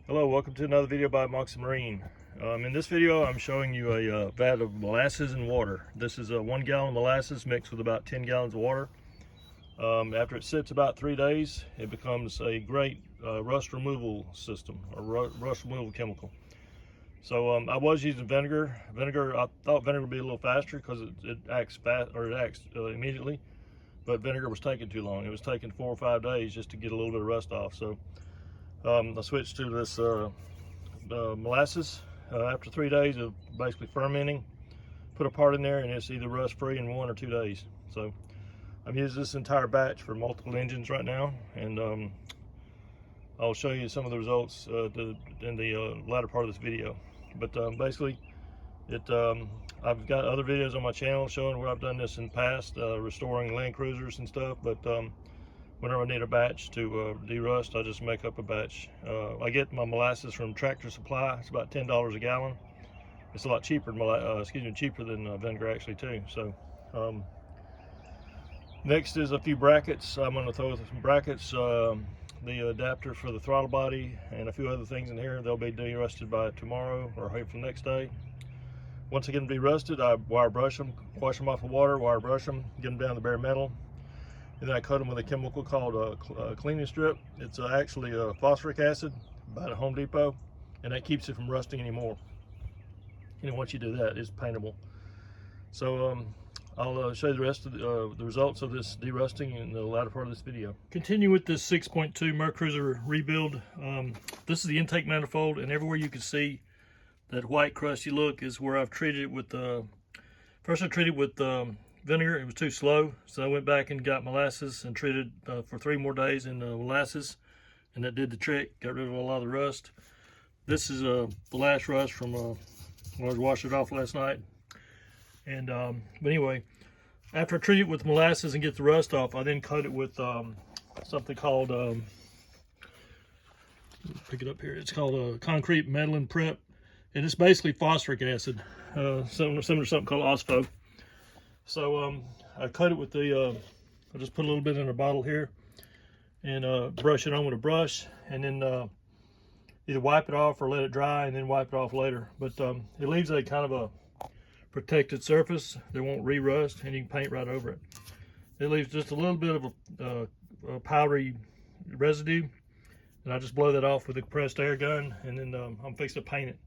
Hello, welcome to another video by Moxie Marine. In this video, I'm showing you a vat of molasses and water. This is a 1 gallon molasses mixed with about 10 gallons of water. After it sits about 3 days, it becomes a great rust removal system, or rust removal chemical. So I was using vinegar. I thought vinegar would be a little faster because it acts fast, or it acts immediately. But vinegar was taking too long. It was taking 4 or 5 days just to get a little bit of rust off. So I switched to this molasses. After 3 days of basically fermenting, put a part in there and it's either rust free in 1 or 2 days. So I've used this entire batch for multiple engines right now, and I'll show you some of the results in the latter part of this video. But basically, I've got other videos on my channel showing where I've done this in the past, restoring Land Cruisers and stuff. But whenever I need a batch to derust, I just make up a batch. I get my molasses from Tractor Supply. It's about $10 a gallon. It's a lot cheaper than cheaper than vinegar actually too. So next is a few brackets. I'm going to throw some brackets, the adapter for the throttle body, and a few other things in here. They'll be derusted by tomorrow or hopefully next day. Once I get them derusted, I wire brush them, wash them off with water, wire brush them, get them down to bare metal. And then I coat them with a chemical called a cleaning strip. It's actually phosphoric acid by the Home Depot, and that keeps it from rusting anymore. And once you do that, it's paintable. So I'll show you the rest of the results of this derusting in the latter part of this video. Continue with this 6.2 Mercruiser rebuild. This is the intake manifold, and everywhere you can see that white crusty look is where I've treated it with first I treated with vinegar. It was too slow, so I went back and got molasses and treated for 3 more days in molasses, and that did the trick, got rid of a lot of the rust. This is the last rust from when I was washing it off last night. And but anyway, after I treat it with molasses and get the rust off, I then coat it with something called pick it up here, it's called a concrete metal and prep, and it's basically phosphoric acid, similar to something called OSPO. So I coat it with the, I just put a little bit in a bottle here and brush it on with a brush, and then either wipe it off or let it dry and then wipe it off later. But it leaves a kind of a protected surface that won't re-rust, and you can paint right over it. It leaves just a little bit of a powdery residue, and I just blow that off with a compressed air gun, and then I'm fixing to paint it.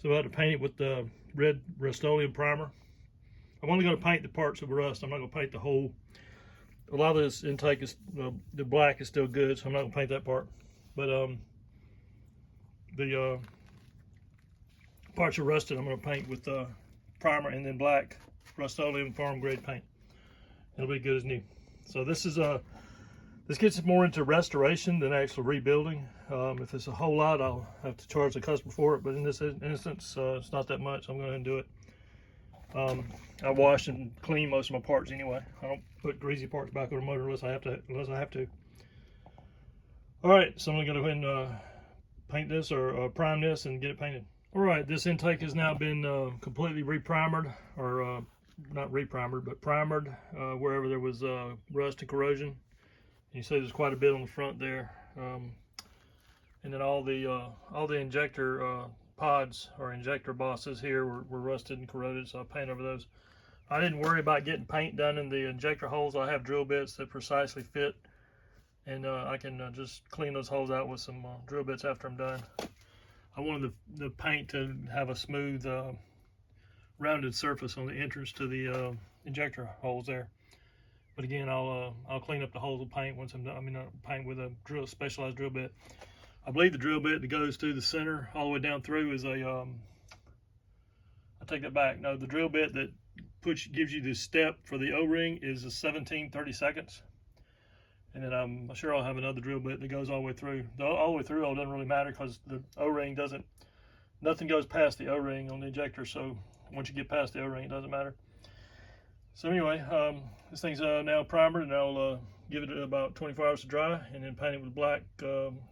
So I have to paint it with the red Rust-Oleum primer. I'm only going to paint the parts of the rust. I'm not going to paint the whole. A lot of this intake is the black is still good, so I'm not going to paint that part. But the parts are rusted, I'm going to paint with primer and then black Rust-Oleum farm grade paint. It'll be good as new. So this is this gets more into restoration than actual rebuilding. If it's a whole lot, I'll have to charge the customer for it. But in this instance, it's not that much. I'm going to do it. I wash and clean most of my parts anyway. I don't put greasy parts back on the motor unless I have to. All right, so I'm gonna go ahead and paint this or prime this and get it painted. All right, this intake has now been completely re-primered, or not re-primered, but primered wherever there was rust and corrosion. You see there's quite a bit on the front there, and then all the injector pods or injector bosses here were rusted and corroded, so I paint over those. I didn't worry about getting paint done in the injector holes. I have drill bits that precisely fit, and I can just clean those holes out with some drill bits after I'm done. I wanted the paint to have a smooth rounded surface on the entrance to the injector holes there. But again, I'll clean up the holes with paint once I'm done. I mean, paint with a specialized drill bit. I believe the drill bit that goes through the center all the way down through is I take that back. No, the drill bit that gives you the step for the O-ring is a 17/32. And then I'm sure I'll have another drill bit that goes all the way through. All the way through, it doesn't really matter because the O-ring nothing goes past the O-ring on the injector. So once you get past the O-ring, it doesn't matter. So anyway, this thing's now primered, and I'll give it about 24 hours to dry, and then paint it with black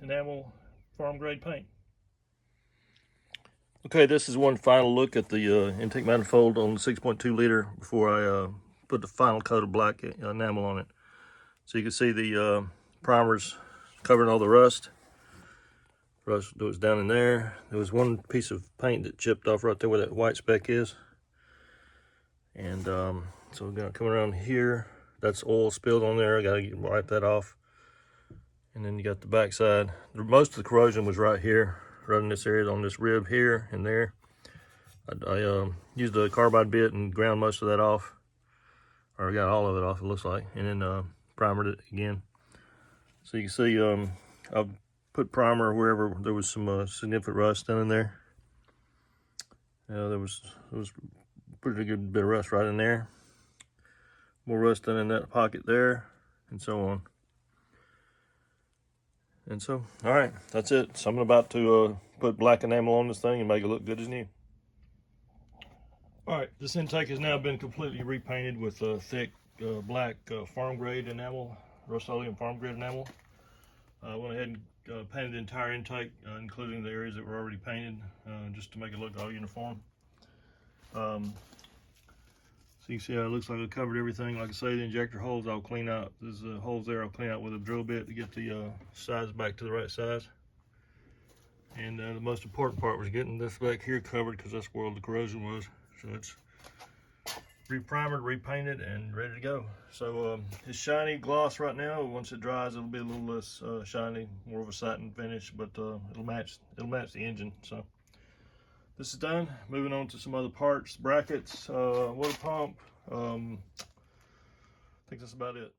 enamel farm grade paint. Okay, this is one final look at the intake manifold on the 6.2 liter before I put the final coat of black enamel on it. So you can see the primers covering all the rust. rust that was down in there. There was one piece of paint that chipped off right there where that white speck is. And so we're gonna come around here. That's oil spilled on there. I gotta wipe that off. And then you got the back side. Most of the corrosion was right here, right in this area, on this rib here and there. I used a carbide bit and ground most of that off, or I got all of it off, it looks like, and then primered it again. So you can see I've put primer wherever there was some significant rust down in there. There was pretty good bit of rust right in there. More rust down in that pocket there, and so on. And so, all right, that's it. So I'm about to put black enamel on this thing and make it look good as new. All right, this intake has now been completely repainted with thick black farm grade enamel, Rust-Oleum farm grade enamel. I went ahead and painted the entire intake, including the areas that were already painted, just to make it look all uniform. So you can see how it looks like I covered everything. Like I say, the injector holes I'll clean out. There's holes there I'll clean out with a drill bit to get the size back to the right size. And the most important part was getting this back here covered, because that's where all the corrosion was. So it's re-primered, repainted, and ready to go. So it's shiny gloss right now. Once it dries, it'll be a little less shiny, more of a satin finish, but it'll match the engine. So this is done. Moving on to some other parts, brackets, water pump. I think that's about it.